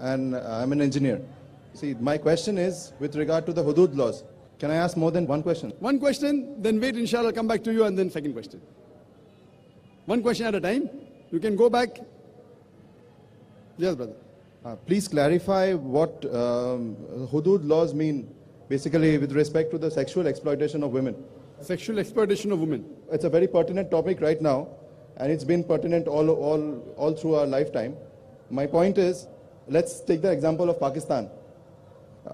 and I'm an engineer. See, my question is with regard to the hudud laws. Can I ask more than one question? One question, then wait, inshallah, I'll come back to you, and then second question. One question at a time. You can go back. Yes, brother. Please clarify what hudud laws mean, basically with respect to the sexual exploitation of women. Sexual exploitation of women. It's a very pertinent topic right now, and it's been pertinent all through our lifetime. My point is, let's take the example of Pakistan.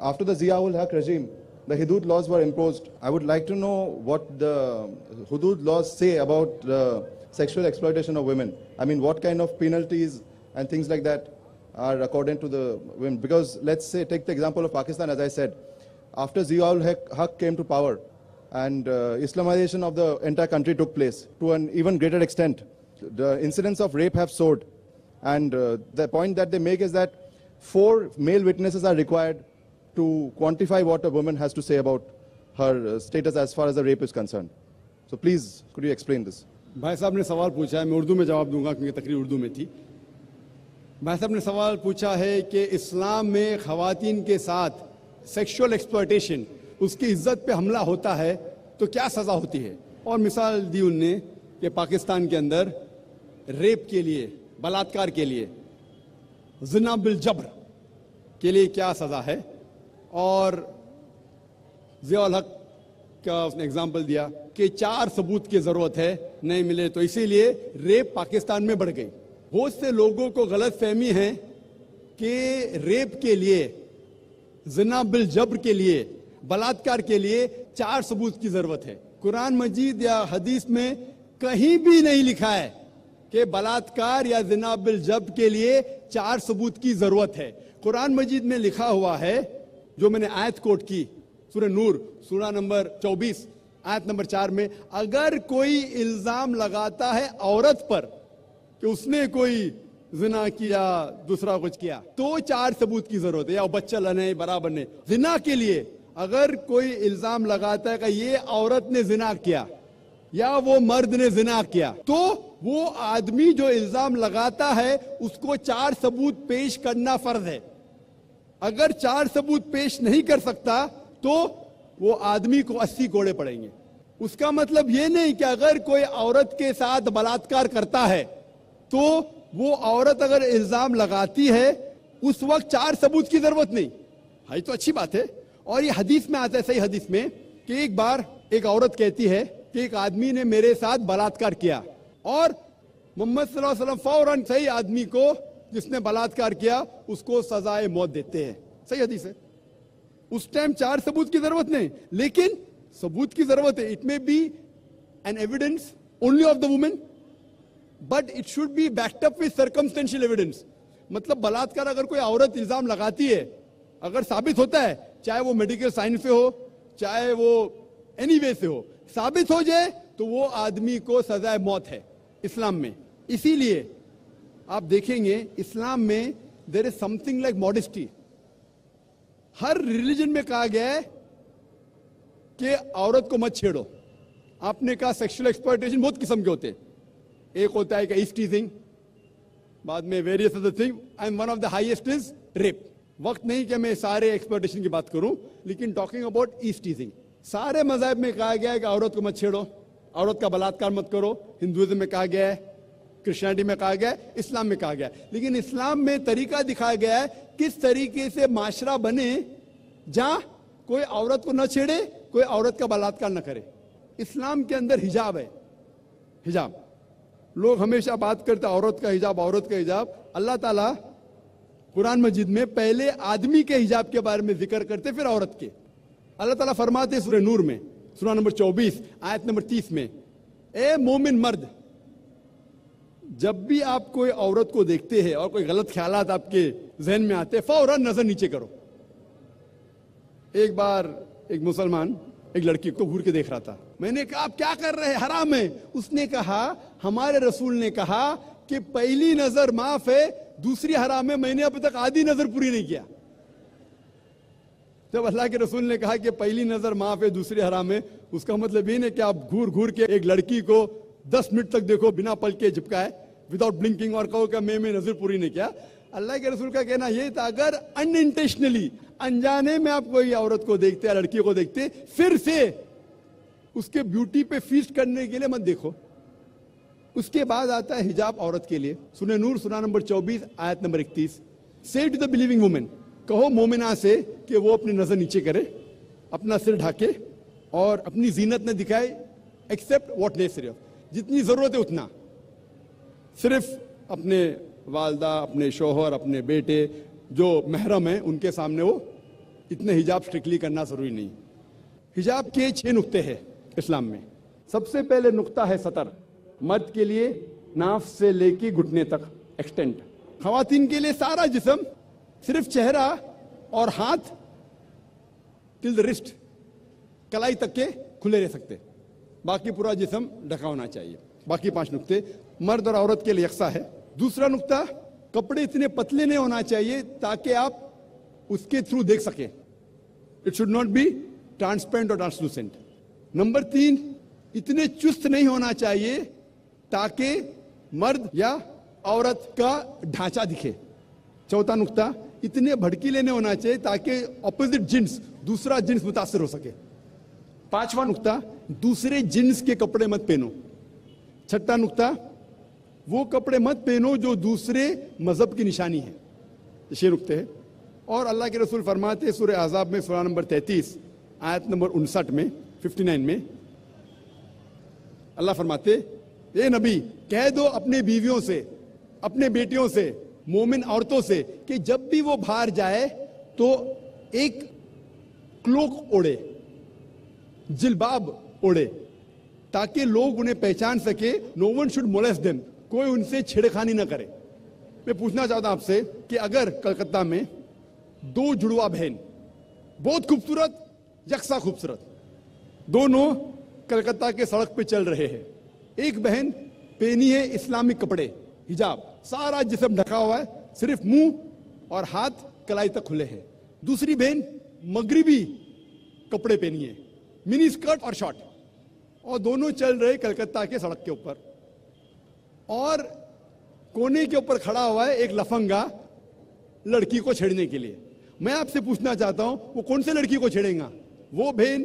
After the Zia-ul-Haq regime, the hudud laws were imposed. I would like to know what the hudud laws say about the sexual exploitation of women. I mean, what kind of penalties and things like that are according to the women. Because let's say, take the example of Pakistan, as I said, after Zia-ul-Haq came to power and Islamization of the entire country took place to an even greater extent, the incidents of rape have soared. And the point that they make is that 4 male witnesses are required to quantify what a woman has to say about her status as far as the rape is concerned. So please, could you explain this? भाई साहब ने सवाल पूछा है, मैं उर्दू में जवाब दूंगा क्योंकि तकरीर उर्दू में थी। भाई साहब ने सवाल पूछा है कि इस्लाम में ख़वातीन के साथ सेक्सुअल एक्सप्लॉयटेशन, उसकी इज्जत पे हमला होता है तो क्या सज़ा होती है, और मिसाल दी उनने कि पाकिस्तान के अंदर रेप के लिए, बलात्कार के लिए, ज़िना बिल जबर के लिए क्या सज़ा है, और ज़िया-उल-हक का उसने एग्जाम्पल दिया कि 4 सबूत की ज़रूरत है, नहीं मिले तो इसीलिए रेप पाकिस्तान में बढ़ गई। बहुत से लोगों को गलत फहमी है कि रेप के लिए, ज़िना बिल जबर के लिए, बलात्कार के लिए 4 सबूत की ज़रूरत है। कुरान मजीद या हदीस में कहीं भी नहीं लिखा है कि बलात्कार या ज़िना बिल जबर के लिए 4 सबूत की ज़रूरत है। कुरान मजीद में लिखा हुआ है, जो मैंने आयत कोट की, सूरह नूर सूरा नंबर 24 आयत नंबर 4 में, अगर कोई इल्जाम लगाता है औरत पर कि उसने कोई जिना किया, दूसरा कुछ किया, तो 4 सबूत की जरूरत है, या बच्चा लाने बराबर ने। जिना के लिए अगर कोई इल्जाम लगाता है कि ये औरत ने जिना किया या वो मर्द ने जिना किया, तो वो आदमी जो इल्जाम लगाता है उसको 4 सबूत पेश करना फर्ज है। अगर 4 सबूत पेश नहीं कर सकता तो वो आदमी को 80 कोड़े पड़ेंगे। उसका मतलब ये नहीं कि अगर कोई औरत के साथ बलात्कार करता है तो वो औरत अगर इल्जाम लगाती है उस वक्त 4 सबूत की जरूरत नहीं है, तो अच्छी बात है। और ये हदीस में आता है, सही हदीस में, कि एक बार एक औरत कहती है कि एक आदमी ने मेरे साथ बलात्कार किया, और मोहम्मद सल्लल्लाहु अलैहि वसल्लम फौरन सही आदमी को जिसने बलात्कार किया उसको सजाए मौत देते हैं। सही हदीस है। उस टाइम 4 सबूत की जरूरत नहीं, लेकिन सबूत की जरूरत है। It may be an evidence only of the women, but it should be backed up with circumstantial evidence. मतलब बलात्कार अगर कोई औरत इल्जाम लगाती है, अगर साबित होता है, चाहे वो मेडिकल साइंस से हो, चाहे वो एनी वे से हो, साबित हो जाए तो वो आदमी को सजाए मौत है इस्लाम में। इसीलिए आप देखेंगे इस्लाम में there is something like modesty. हर रिलीजन में कहा गया है कि औरत को मत छेड़ो। आपने कहा सेक्सुअल एक्सप्लॉयटेशन बहुत किस्म के होते हैं। एक होता है कि ईज टीजिंग, बाद में various other thing, and one of the highest is rape. वक्त नहीं कि मैं सारे एक्सप्लॉयटेशन की बात करूं, लेकिन टॉकिंग अबाउट ईज टीजिंग, सारे मज़हब में कहा गया है कि औरत को मत छेड़ो, औरत का बलात्कार मत करो। हिंदुइज्म में कहा गया है, क्रिश्चियनिटी में कहा गया है, इस्लाम में कहा गया है। लेकिन इस्लाम में तरीका दिखाया गया है किस तरीके से माशरा बने जहां कोई औरत को न छेड़े, कोई औरत का बलात्कार न करे। इस्लाम के अंदर हिजाब है। हिजाब, लोग हमेशा बात करते औरत का हिजाब, औरत का हिजाब। अल्लाह ताला कुरान मजीद में पहले आदमी के हिजाब के बारे में जिक्र करते, फिर औरत के। अल्लाह ताला फरमाते सूरह नूर में सूरा नंबर 24 आयत नंबर 30 में, ए मोमिन मर्द, जब भी आप कोई औरत को देखते हैं और कोई गलत ख्यालात आपके जहन में आते, फौरन नजर नीचे करो। एक बार एक मुसलमान एक लड़की को घूर के देख रहा था। मैंने कहा आप क्या कर रहे हैं, हराम है। उसने कहा हमारे रसूल ने कहा कि पहली नजर माफ है, दूसरी हराम है। मैंने अभी तक आधी नजर पूरी नहीं किया। जब अल्लाह के रसूल ने कहा कि पहली नजर माफ है, दूसरी हराम है, उसका मतलब ये नहीं कि आप घूर घूर के एक लड़की को 10 मिनट तक देखो बिना पलक के झपकाए, विदाउट ब्लिंकिंग, और कहो कि मैं नजर पूरी नहीं किया। اللہ کے رسول کا کہنا یہ تھا اگر انٹینشنلی انجانے میں آپ کوئی عورت کو دیکھتے یا لڑکی کو دیکھتے پھر سے اس کے بیوٹی پہ فیسٹ کرنے کے لیے مت دیکھو. اس کے بعد آتا ہے حجاب عورت کے لیے. سورہ نور سورہ نمبر 24 آیت number 31. Say to the believing woman, کہو مومنہ سے کہ وہ اپنی نظر نیچے کرے, اپنا سر ڈھاکے اور اپنی زینت نہ دکھائے ایکسپٹ واٹ نیسری, جتنی ضرورت ہے اتنا. صرف اپنے والدہ, اپنے شوہر, اپنے بیٹے جو محرم ہیں ان کے سامنے وہ اتنے حجاب سٹرکٹلی کرنا ضروری نہیں. حجاب کے 6 نقطے ہیں اسلام میں. سب سے پہلے نقطہ ہے سطر. مرد کے لیے ناف سے لے کے گھٹنے تک ایکسٹینٹ. خواتین کے لیے سارا جسم, صرف چہرہ اور ہاتھ ٹل دا رسٹ, کلائی تک کے کھلے رہ سکتے, باقی پورا جسم ڈھکا ہونا چاہیے. باقی 5 نقطے مرد اور عورت کے لیے یکساں ہے. دوسرا نقطہ, کپڑے اتنے پتلے نہیں ہونا چاہیے تاکہ آپ اس کے تھرو دیکھ سکیں. It should not be transparent اور ٹرانسلوسنٹ. نمبر 3, اتنے چست نہیں ہونا چاہیے تاکہ مرد یا عورت کا ڈھانچہ دکھے. چوتھا نقطہ, اتنے بھڑکیلے نہیں ہونا چاہیے تاکہ اپوزٹ جنس, دوسرا جنس متاثر ہو سکے. 5واں نقطہ, دوسرے جنس کے کپڑے مت پہنو. 6واں نقطہ, وہ کپڑے مت پہنو جو دوسرے مذہب کی نشانی ہے. 6 نقطے ہیں. اور اللہ کے رسول فرماتے سورہ احزاب میں سورہ نمبر 33 آیت نمبر 59 میں 59 میں اللہ فرماتے, اے نبی کہہ دو اپنے بیویوں سے, اپنے بیٹیوں سے, مومن عورتوں سے کہ جب بھی وہ باہر جائے تو ایک کلوک اوڑے, جلباب اوڑے, تاکہ لوگ انہیں پہچان سکے. نو ون شوڈ molest them, کوئی ان سے چھیڑخانی نہ کرے. میں پوچھنا چاہتا ہوں آپ سے کہ اگر کلکتہ میں 2 جڑواں بہن, بہت خوبصورت, یکساں خوبصورت, دونوں کلکتہ کے سڑک پہ چل رہے ہیں. ایک بہن پہنی ہے اسلامک کپڑے, حجاب, سارا جسم ڈھکا ہوا ہے, صرف منہ اور ہاتھ کلائی تک کھلے ہیں. دوسری بہن مغربی کپڑے پہنی ہے, منی اسکرٹ اور شارٹ, اور دونوں چل رہے کلکتہ کے سڑک کے اوپر. اور کونے کے اوپر کھڑا ہوا ہے ایک لفنگا لڑکی کو چھیڑنے کے لیے. میں آپ سے پوچھنا چاہتا ہوں وہ کون سے لڑکی کو چھیڑیں گا؟ وہ بہن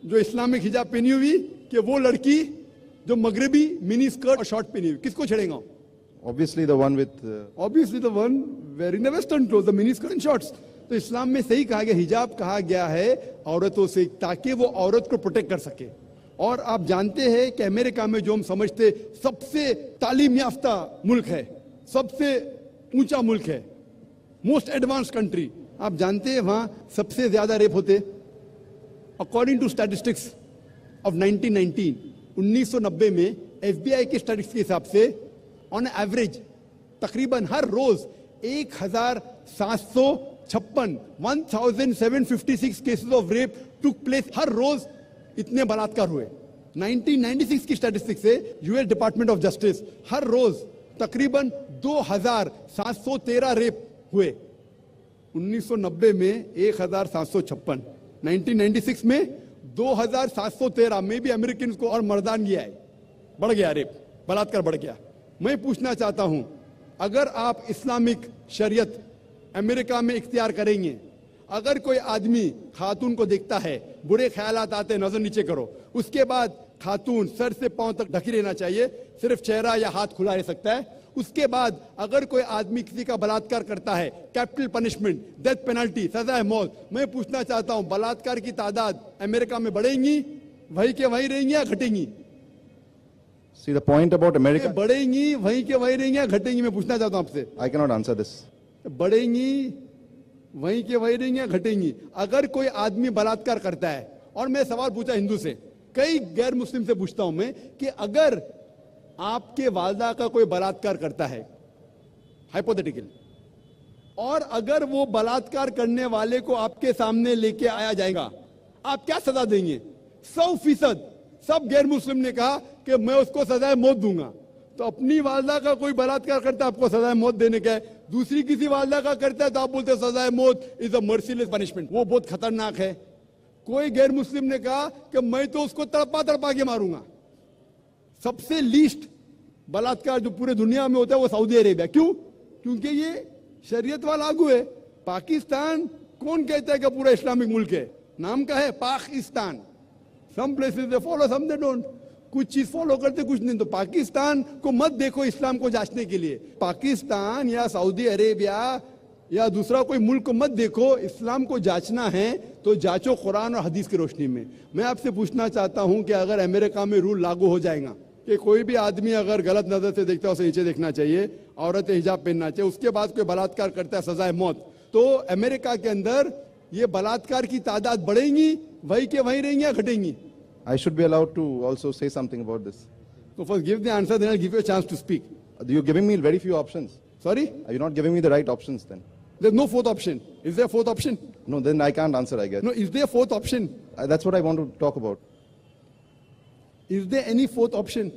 جو اسلامک حجاب پہنی ہوئی کہ وہ لڑکی جو مغربی منی اسکرٹ اور شارٹ پہنی ہوئی؟ کس کو چھیڑیں گا؟ Obviously the one with obviously the one wearing the western clothes, the mini skirt and shorts. تو اسلام میں صحیح کہا گیا, حجاب کہا گیا ہے عورتوں سے تاکہ وہ عورت کو پروٹیکٹ کر سکے. اور آپ جانتے ہیں کہ امریکہ میں جو ہم سمجھتے سب سے تعلیم یافتہ ملک ہے, سب سے اونچا ملک ہے, موسٹ ایڈوانس کنٹری, آپ جانتے ہیں وہاں سب سے زیادہ ریپ ہوتے. اکارڈنگ ٹو اسٹیٹسٹکس آف 1990 میں ایف بی آئی کے اسٹیٹسٹکس کے حساب سے آن ایوریج تقریباً ہر روز 1756 cases of rape took place. ہر روز اتنے بلاತ್ಕಾರ ہوئے. 1996 کی اسٹیٹسٹکس سے U S Department of Justice ہر روز تقریباً 2713 ریپ ہوئے. 1990 میں 1756, 1996 میں 2713. میں بھی امریکنز کو اور مردانگی آئے, بڑھ گیا ریپ, بلاತ್ಕಾರ بڑھ گیا. میں پوچھنا چاہتا ہوں اگر آپ اسلامک شریعت امریکہ میں اختیار کریں گے, اگر کوئی آدمی خاتون کو دیکھتا ہے, برے خیالات آتے, نظر نیچے کرو, اس کے بعد خاتون سر سے پاؤں تک ڈھکی رہنا چاہیے, صرف چہرہ یا ہاتھ کھلا رہ سکتا ہے. اس کے بعد اگر کوئی آدمی کسی کا بلاತ್ಕಾರ کرتا ہے, کیپٹل پنشمنٹ, ڈیتھ پینلٹی, سزائے موت. میں پوچھنا چاہتا ہوں بلاತ್ಕಾರ کی تعداد امریکہ میں بڑھیں گی, وہی کے وہی رہیں گی یا گھٹیں گی؟ See the point about America. بڑھیں گی, وہیں کے وہیں رہیں گے یا گھٹیں گی؟ میں پوچھنا چاہتا ہوں آپ سے. I cannot answer this. بڑھیں گی, وہیں کے وہیں رہیں گے یا گھٹیں گی؟ اگر کوئی آدمی بلاತ್ಕಾರ کرتا ہے, اور میں سوال پوچھا ہندو سے, کئی غیر مسلم سے پوچھتا ہوں میں کہ اگر آپ کے والدہ کا کوئی بلاತ್ಕಾರ کرتا ہے, ہائپوتھیٹیکل, اور اگر وہ بلاತ್ಕಾರ کرنے والے کو آپ کے سامنے لے کے آیا جائے گا, آپ کیا سزا دیں گے؟ 100% سب غیر مسلم نے کہا کہ میں اس کو سزائے موت دوں گا. تو اپنی والدہ کا کوئی بلاತ್ಕಾರ کرتا ہے, آپ کو سزائے موت دینے کا ہے. دوسری کسی والدہ کا کرتا ہے تو آپ بولتے ہیں سزائے موت از اے مرسیلیس پنشمنٹ, وہ بہت خطرناک ہے. کوئی غیر مسلم نے کہا کہ میں تو اس کو تڑپا تڑپا کے ماروں گا. سب سے لیسٹ بلاತ್ಕಾರ جو پورے دنیا میں ہوتا ہے وہ سعودی عربیہ. کیوں؟ क्योंकि ये शरीयत वाला लागू है. पाकिस्तान कौन कहता है कि पूरा इस्लामिक मुल्क है? नाम का है Pakistan. Some places they follow, some they don't. कुछ चीज फॉलो करते, कुछ नहीं. तो पाकिस्तान को मत देखो इस्लाम को जांचने के लिए. पाकिस्तान या सऊदी अरेबिया या दूसरा कोई मुल्क को मत देखो. इस्लाम को जांचना है तो जांचो कुरान और हदीस की रोशनी में. मैं आपसे पूछना चाहता हूं कि अगर अमेरिका में रूल लागू हो जाएगा कि कोई भी आदमी अगर गलत नजर से देखता है उसे नीचे देखना चाहिए, औरतें हिजाब पहनना चाहिए, उसके बाद कोई बलात्कार करता है सजाए मौत, तो अमेरिका के अंदर ये बलात्कार की तादाद बढ़ेंगी, वही के वहीं रहेंगी या घटेंगी? I should be allowed to also say something about this. So first give the answer, then I'll give you a chance to speak. You're giving me very few options. Sorry? Are you not giving me the right options then? There's no fourth option. Is there a fourth option? No, then I can't answer, I guess. No, is there a fourth option? That's what I want to talk about. Is there any fourth option?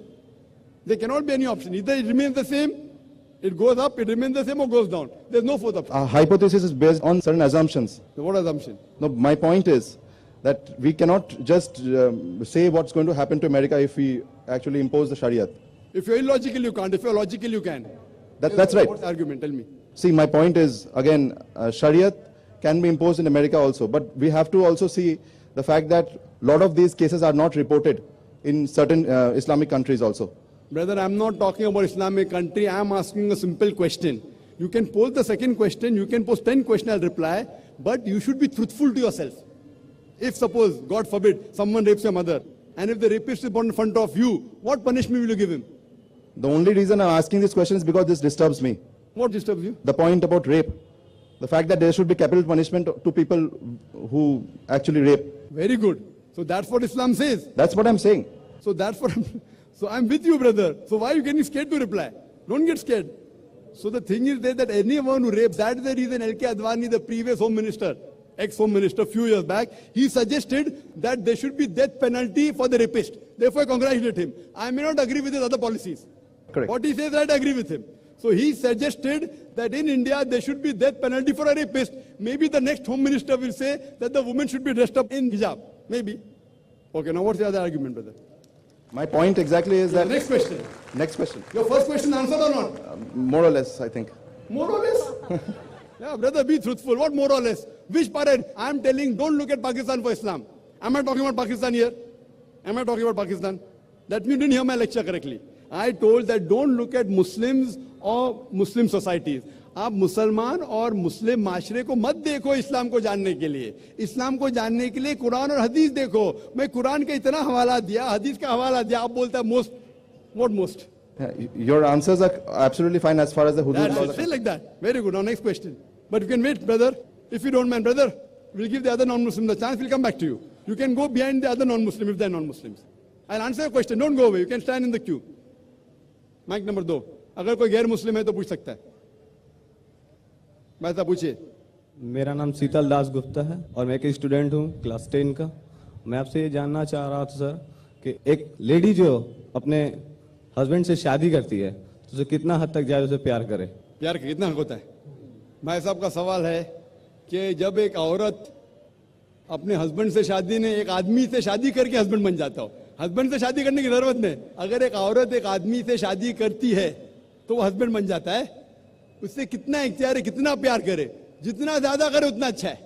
There cannot be any option. Either it remains the same, it goes up, it remains the same, or goes down. There's no fourth option. Our hypothesis is based on certain assumptions. So what assumption? No, my point is that we cannot just say what's going to happen to America if we actually impose the Sharia. If you're illogical, you can't. If you're logical, you can. That's right. What's the argument? Tell me. See, my point is, again, Sharia can be imposed in America also, but we have to also see the fact that a lot of these cases are not reported in certain Islamic countries also. Brother, I'm not talking about Islamic country. I'm asking a simple question. You can pose the second question, you can pose 10 questions, I'll reply, but you should be truthful to yourself. If suppose, God forbid, someone rapes your mother, and if the rapist is born in front of you, what punishment will you give him? The only reason I'm asking this question is because this disturbs me. What disturbs you? The point about rape. The fact that there should be capital punishment to people who actually rape. Very good. So that's what Islam says. That's what I'm saying. So that's what I'm with you, brother. So why are you getting scared to reply? Don't get scared. So the thing is that anyone who rapes, that is the reason L.K. Advani, the previous home minister, ex-home minister, few years back, he suggested that there should be death penalty for the rapist. Therefore, I congratulate him. I may not agree with his other policies. Correct. What he says, I agree with him. So he suggested that in India, there should be death penalty for a rapist. Maybe the next home minister will say that the woman should be dressed up in hijab. Maybe. Okay, now what's the other argument, brother? My point exactly is that... Next question. Next question. Your first question answered or not? More or less, I think. More or less? Yeah, brother, be truthful. What more or less? Which parade? I'm telling, don't look at Pakistan for Islam. Am I talking about Pakistan here? Am I talking about Pakistan? That means you didn't hear my lecture correctly. I told that don't look at Muslims or Muslim societies. आप मुसलमान और मुस्लिम माशरे को मत देखो इस्लाम को जानने के लिए. इस्लाम को जानने के लिए कुरान और हदीस देखो. मैं कुरान का इतना हवाला दिया, हदीस का हवाला दिया, आप बोलता है most. What most? Your answers are absolutely fine as far as the hudud laws are Say concerned. like that. Very good. Now next question. But you can wait, brother. If you don't mind, brother, we'll give the other non-Muslim the chance. We'll come back to you. You can go behind the other non-Muslim if they're non-Muslims. I'll answer your question. Don't go away. You can stand in the queue. Mic number 2. अगर कोई गैर मुस्लिम है तो पूछ सकता है. भाई पूछिए. मेरा नाम शीतल दास गुप्ता है और मैं एक स्टूडेंट हूँ क्लास 10 का. मैं आपसे ये जानना चाह रहा था सर कि एक लेडी जो अपने हस्बैंड से शादी करती है तो उसे कितना हद तक जाए उसे प्यार करे. प्यार कितना हक होता है? भाई साहब का सवाल है कि जब एक औरत अपने हस्बैंड से शादी ने एक आदमी से शादी करके हस्बैंड बन जाता हो. हस्बैंड से शादी करने की जरूरत नहीं. अगर एक औरत एक आदमी से शादी करती है तो वो हस्बैंड बन जाता है. उससे कितना इख्तियार है, कितना प्यार करे. जितना ज्यादा करे उतना अच्छा है.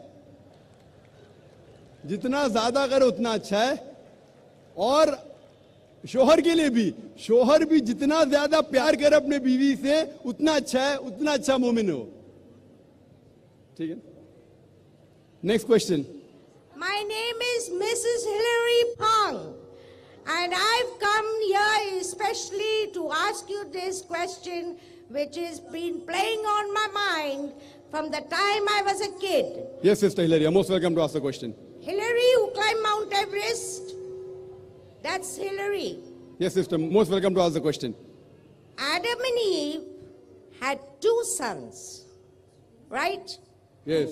जितना ज्यादा करे उतना अच्छा है. और शोहर के लिए भी, शोहर भी जितना ज्यादा प्यार करे अपने बीवी से उतना अच्छा है, उतना अच्छा मोमिन हो. ठीक है. Next question. My name is Mrs. Hilary Pang, and I've come here especially to ask you this question, which has been playing on my mind from the time I was a kid. Yes, Sister Hilary, you're most welcome to ask the question. Hillary who climbed Mount Everest, that's Hillary. Yes, Sister, most welcome to ask the question. Adam and Eve had 2 sons, right? Yes.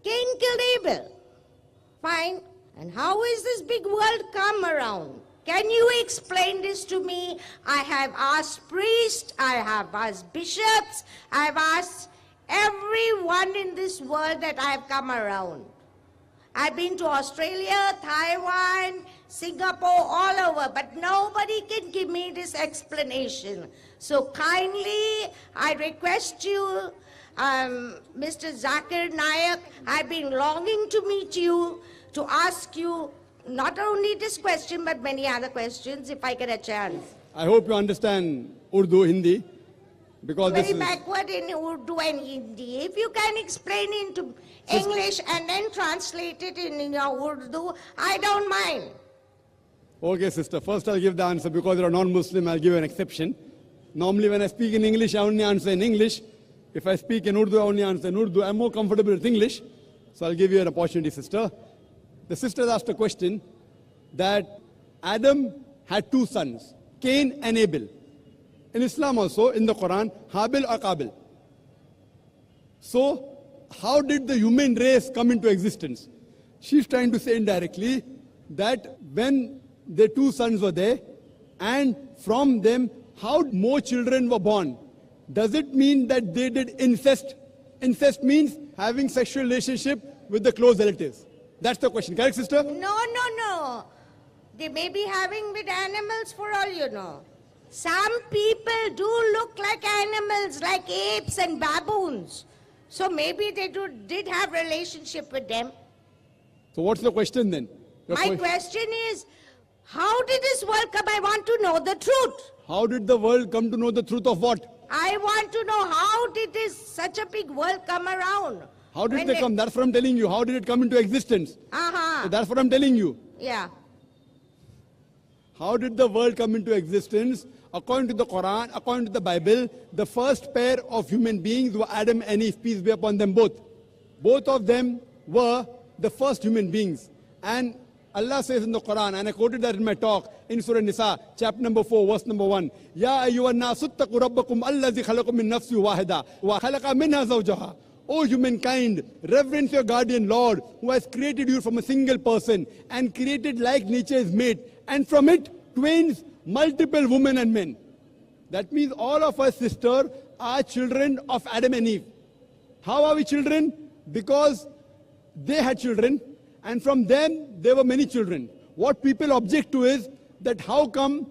Cain killed Abel. Fine. And how is this big world come around? Can you explain this to me? I have asked priests, I have asked bishops, I have asked everyone in this world that I have come around. I've been to Australia, Taiwan, Singapore, all over, but nobody can give me this explanation. So kindly, I request you, Mr. Zakir Naik, I've been longing to meet you, to ask you not only this question, but many other questions, if I get a chance. I hope you understand Urdu, Hindi, because this Very is... backward in Urdu and Hindi. If you can explain into English and then translate it in your Urdu, I don't mind. Okay, sister. First I'll give the answer. Because you're a non-Muslim, I'll give an exception. Normally when I speak in English, I only answer in English. If I speak in Urdu, I only answer in Urdu. I'm more comfortable with English. So I'll give you an opportunity, sister. The sister asked a question that Adam had two sons, Cain and Abel. In Islam also, in the Quran, Habil or Qabil. So, how did the human race come into existence? She's trying to say indirectly that when the two sons were there, and from them, how more children were born? Does it mean that they did incest? Incest means having sexual relationship with the close relatives. That's the question. Correct, sister? No. They may be having with animals for all you know. Some people do look like animals, like apes and baboons. So maybe they did have relationship with them. So what's the question then? My question is, how did this world come? I want to know the truth. How did the world come to know the truth of what? I want to know how did such a big world come around? How did When they come? That's what I'm telling you. How did it come into existence? So that's what I'm telling you. Yeah. How did the world come into existence? According to the Quran, according to the Bible, the first pair of human beings were Adam and Eve, peace be upon them both. Both of them were the first human beings. And Allah says in the Quran, and I quoted that in my talk, in Surah Nisa, chapter number 4, verse number 1, Ya ayyuhan nasu ttaqu rabbakum allazi khalaqakum min nafsin wahida wa khalaqa minha zawjaha. O humankind, reverence your guardian Lord, who has created you from a single person and created like nature's mate, and from it twins, multiple women and men. That means all of us, sister, are children of Adam and Eve. How are we children? Because they had children, and from them there were many children. What people object to is that how come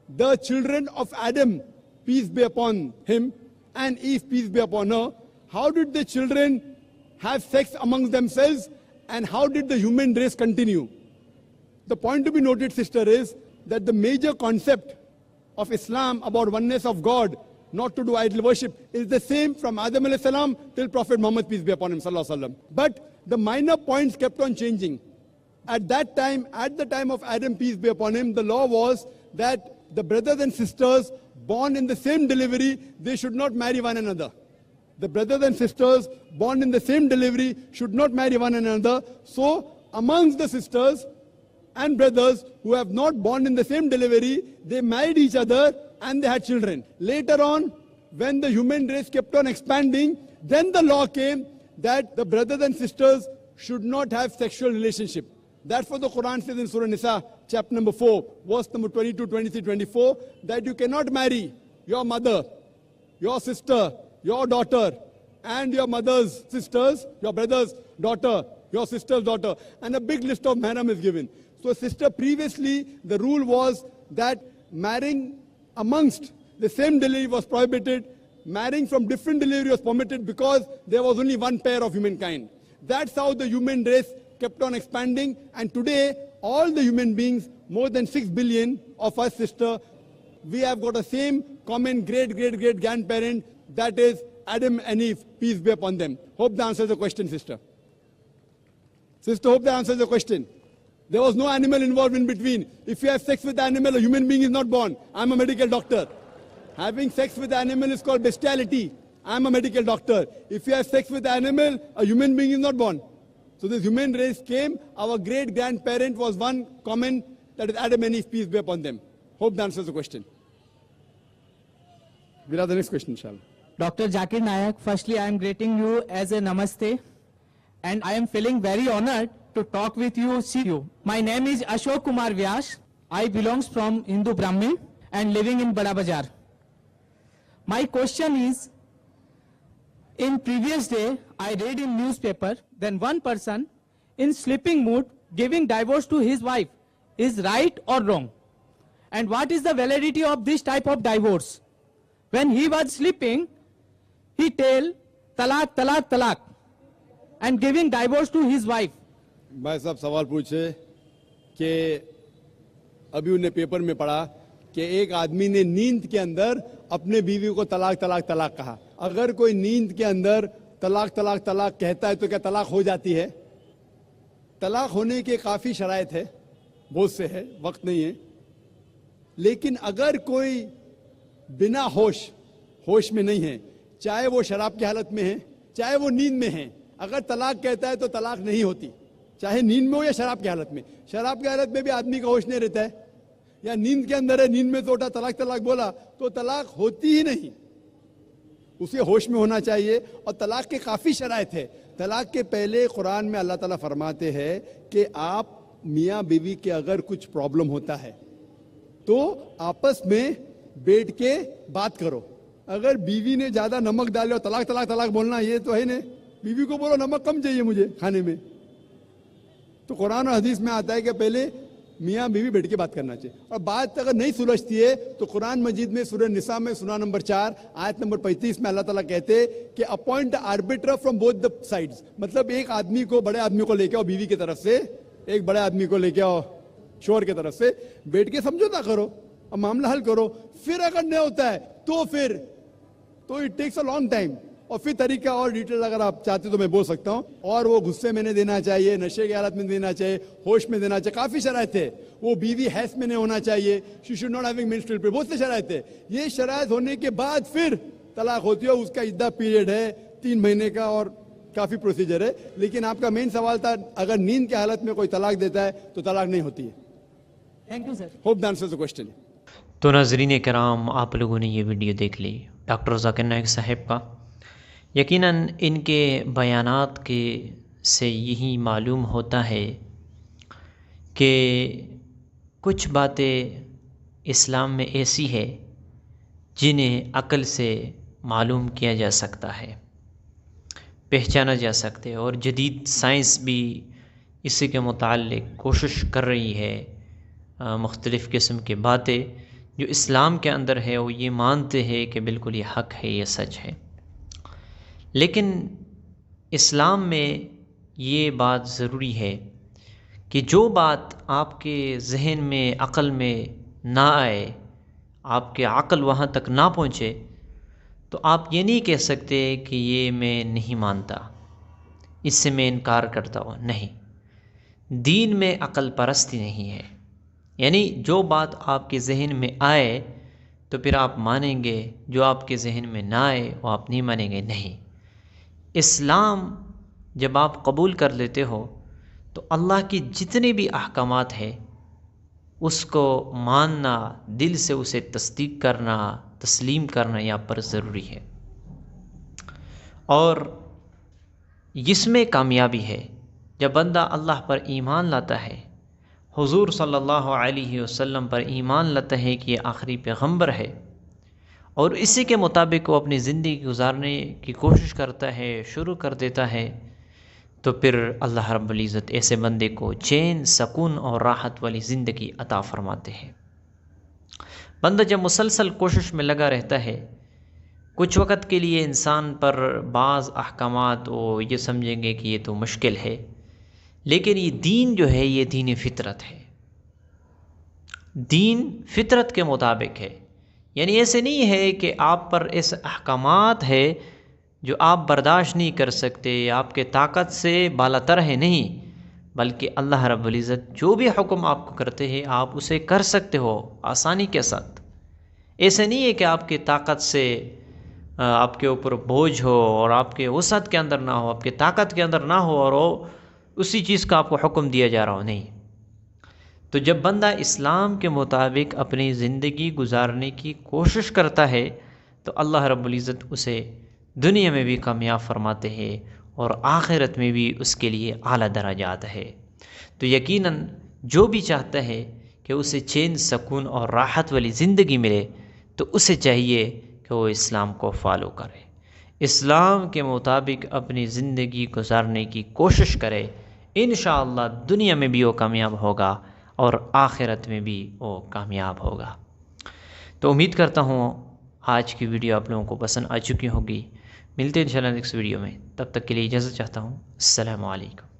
the children of Adam, peace be upon him, and Eve, peace be upon her, how did the children have sex amongst themselves, and how did the human race continue? The point to be noted, sister, is that the major concept of Islam about oneness of God, not to do idol worship, is the same from Adam alayhi salam till Prophet Muhammad, peace be upon him, sallallahu alaihi wasallam. But the minor points kept on changing. At that time, at the time of Adam, peace be upon him, the law was that the brothers and sisters born in the same delivery, they should not marry one another. The brothers and sisters born in the same delivery should not marry one another. So, amongst the sisters and brothers who have not born in the same delivery, they married each other and they had children. Later on, when the human race kept on expanding, then the law came that the brothers and sisters should not have sexual relationship. That's what the Quran says in Surah Nisa, chapter number 4, verse number 22, 23, 24, that you cannot marry your mother, your sister, your daughter, and your mother's sisters, your brother's daughter, your sister's daughter, and a big list of mahram is given. So, sister, previously the rule was that marrying amongst the same delivery was prohibited, marrying from different delivery was permitted because there was only one pair of humankind. That's how the human race kept on expanding, and today all the human beings, more than 6 billion of us, sister, we have got the same common great grandparent, that is Adam and Eve, peace be upon them. Hope that answers the question, sister. Sister, hope that answers the question. There was no animal involved in between. If you have sex with an animal, a human being is not born. I'm a medical doctor. Having sex with an animal is called bestiality. I'm a medical doctor. If you have sex with an animal, a human being is not born. So this human race came. Our great-grandparent was one common, that is Adam and Eve, peace be upon them. Hope that answers the question. We'll have the next question, inshallah. Dr. Zakir Naik, firstly I am greeting you as a namaste, and I am feeling very honored to talk with you, see you. My name is Ashok Kumar Vyas. I belongs from Hindu Brahmin and living in Bada Bazaar. My question is, in previous day I read in newspaper, then one person in sleeping mood giving divorce to his wife is right or wrong? And what is the validity of this type of divorce? When he was sleeping, he tell talaq, talaq, talaq, and giving divorce to his wife. भाई साहब सवाल पूछे कि अभी उन्हें paper में पढ़ा कि एक आदमी ने नींद के अंदर अपने बीवी को तलाक तलाक तलाक कहा। अगर कोई नींद के अंदर तलाक तलाक तलाक कहता है तो क्या तलाक हो जाती है? तलाक होने के काफ़ी शराइत है, बहुत से है, वक्त नहीं है। लेकिन अगर कोई बिना होश में नहीं है, चाहे वो शराब की हालत में है, चाहे वो नींद में है, अगर तलाक कहता है तो तलाक नहीं होती, चाहे नींद में हो या शराब की हालत में। शराब की हालत में भी आदमी का होश नहीं रहता है, या नींद के अंदर है, नींद में तो उठा तलाक तलाक बोला तो तलाक होती ही नहीं। उसे होश में होना चाहिए। और तलाक के काफ़ी शराइत है। तलाक के पहले कुरान में अल्लाह ताला फरमाते हैं कि आप मियाँ बीवी के अगर कुछ प्रॉब्लम होता है तो आपस में बैठ के बात करो। अगर बीवी ने ज़्यादा नमक डाले और तलाक तलाक तलाक बोलना, ये तो है नहीं। बीवी को बोलो नमक कम चाहिए मुझे खाने में। तो कुरान और हदीस में आता है कि पहले मियाँ बीवी बैठ के बात करना चाहिए। और बात अगर नहीं सुलझती है तो कुरान मजीद में सूरह निसा में सूरा नंबर 4 आयत नंबर 35 में अल्लाह ताला कहते हैं कि appoint arbiter from both the sides. मतलब एक आदमी को, बड़े आदमी को लेके आओ बीवी की तरफ से, एक बड़े आदमी को लेके आओ शोहर की तरफ से, बैठ के समझौता करो और मामला हल करो। फिर अगर नहीं होता है तो it takes a long time. और फिर तरीका और डिटेल अगर आप चाहते तो मैं बोल सकता हूँ। और वो गुस्से में नहीं देना चाहिए, नशे की हालत में देना चाहिए, होश में देना चाहिए, काफ़ी शराइत है। वो बीवी हैस में नहीं होना चाहिए, she should not having menstrual period, बहुत से शराइत है। ये शराइत होने के बाद फिर तलाक होती है। उसका इद्दा पीरियड है 3 महीने का और काफ़ी प्रोसीजर है। लेकिन आपका मेन सवाल था अगर नींद की हालत में कोई तलाक देता है तो तलाक नहीं होती है। Thank you, sir. Hope the answer the question. तो नाज़रीन कराम, आप लोगों ने ये वीडियो देख ली डॉक्टर ज़ाकिर नाइक साहब का। यकीनन इनके बयानात के से यही मालूम होता है कि कुछ बातें इस्लाम में ऐसी है जिन्हें अक़ल से मालूम किया जा सकता है, पहचाना जा सकते हैं। और जदीद साइंस भी इसी के मुताल्लिक़ कोशिश कर रही है। मुख्तलिफ़ किस्म की बातें जो इस्लाम के अंदर है वो ये मानते हैं कि बिल्कुल ये हक़ है, ये सच है। लेकिन इस्लाम में ये बात ज़रूरी है कि जो बात आपके जहन में, अक़ल में ना आए, आपके अक़ल वहाँ तक ना पहुँचे, तो आप ये नहीं कह सकते कि ये मैं नहीं मानता, इससे मैं इनकार करता हूँ। नहीं, दीन में अक़ल परस्ती नहीं है। यानी जो बात आपके जहन में आए तो फिर आप मानेंगे, जो आपके जहन में ना आए वो आप नहीं मानेंगे। नहीं, इस्लाम जब आप कबूल कर लेते हो तो अल्लाह की जितने भी अहकामात है उसको मानना, दिल से उसे तस्दीक करना, तस्लीम करना यहाँ पर ज़रूरी है। और इसमें कामयाबी है जब बंदा अल्लाह पर ईमान लाता है, हुजूर सल्लल्लाहु अलैहि वसल्लम पर ईमान लाता है कि ये आखिरी पैगंबर है, और इसी के मुताबिक वो अपनी ज़िंदगी गुजारने की कोशिश करता है, शुरू कर देता है, तो फिर अल्लाह रब्बुल इज़्ज़त ऐसे बंदे को चैन, सकून और राहत वाली ज़िंदगी अता फरमाते हैं। बंदा जब मुसलसल कोशिश में लगा रहता है, कुछ वक़्त के लिए इंसान पर बाज़ अहकामात वो ये समझेंगे कि ये तो मुश्किल है, लेकिन ये दीन जो है ये दीन फितरत है, दीन फितरत के मुताबिक है। यानी ऐसे नहीं है कि आप पर ऐसे अहकामात है जो आप बर्दाश्त नहीं कर सकते, आपके ताकत से बालातर है, नहीं, बल्कि अल्लाह रब्बुल इज़्ज़त जो भी हुक्म आपको करते हैं आप उसे कर सकते हो आसानी के साथ। ऐसे नहीं है कि आपकी ताकत से आपके ऊपर बोझ हो और आपके वसअत के अंदर ना हो, आपके ताकत के अंदर ना हो और वो उसी चीज़ का आपको हुक्म दिया जा रहा हो, नहीं। तो जब बंदा इस्लाम के मुताबिक अपनी ज़िंदगी गुजारने की कोशिश करता है तो अल्लाह रब्बुल इज़्ज़त उसे दुनिया में भी कामयाब फरमाते हैं और आखिरत में भी उसके लिए आला दराजात है। तो यकीनन जो भी चाहता है कि उसे चैन, सकून और राहत वाली ज़िंदगी मिले तो उसे चाहिए कि वो इस्लाम को फॉलो करे, इस्लाम के मुताबिक अपनी ज़िंदगी गुजारने की कोशिश करे, انشاءاللہ دنیا میں بھی وہ کامیاب ہوگا اور آخرت میں بھی وہ کامیاب ہوگا۔ تو امید کرتا ہوں آج کی ویڈیو آپ لوگوں کو پسند آ چکی ہوگی۔ ملتے ہیں انشاءاللہ نیکسٹ ویڈیو میں، تب تک کے لیے اجازت چاہتا ہوں۔ السلام علیکم۔